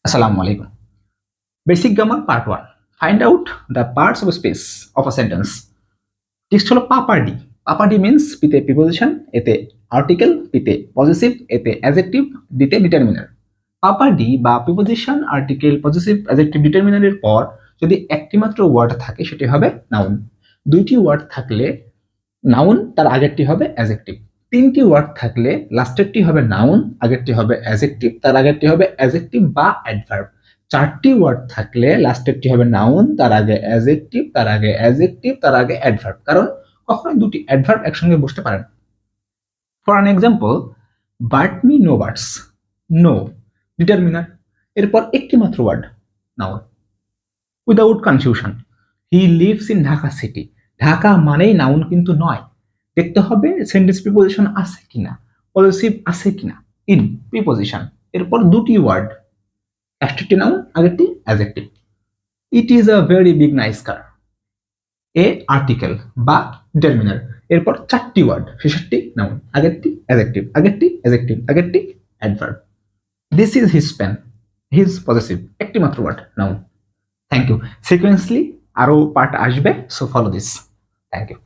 Assalamu alaikum. Basic grammar part 1. Find out the parts of space of a sentence. Text হলো পাপাডি। পাপাডি means পিতে preposition, এতে article, পিতে positive, এতে adjective, দিতে determiner. পাপাডি বা প্রিপোজিশন, আর্টিকেল, পজিটিভ, অ্যাডজেক্টিভ, ডিটারমিনারের পর যদি একটি মাত্র ওয়ার্ড থাকে সেটি হবে নাউন। দুইটি ওয়ার্ড থাকলে নাউন, তার আগেরটি হবে অ্যাডজেক্টিভ। তিনটি ওয়ার্ড থাকলে লাস্টেরটি হবে নাউন, আগেরটি হবে অ্যাডজেক্টিভ, তার আগেরটি হবে অ্যাডজেক্টিভ বা অ্যাডভার্ব। চারটি ওয়ার্ড থাকলে লাস্টেরটি হবে নাউন, তার আগে অ্যাডজেক্টিভ, তার আগে অ্যাডজেক্টিভ, তার আগে অ্যাডভার্ব। কারণ কখনোই দুটি অ্যাডভার্ব একসঙ্গে বসতে পারে না। For an example, but me no birds. No determiner, এরপর একটি মাত্র word noun. Without confusion, he lives in Dhaka city. Dhaka মানেই নাউন কিন্তু নয়, দেখতে হবে সেন্টেন্স প্রিপোজিশন আছে কিনা, পজিটিভ আছে কিনা, ইন প্রিপোজিশন। এরপর দুটি ওয়ার্ড, একটি নাউন, আগেরটি adjective. It is a very big nice car, a article বা ডিটারমিনার। এরপর চারটি ওয়ার্ড, শেষেরটি নাউন, আগেরটি অ্যাডজেক্টিভ, আগেরটি অ্যাডজেক্টিভ, আগেরটি adverb. This is his pen, his positive, একটি মাত্র word noun. Thank you. Sequentially আরো পার্ট আসবে, so follow this. Thank you.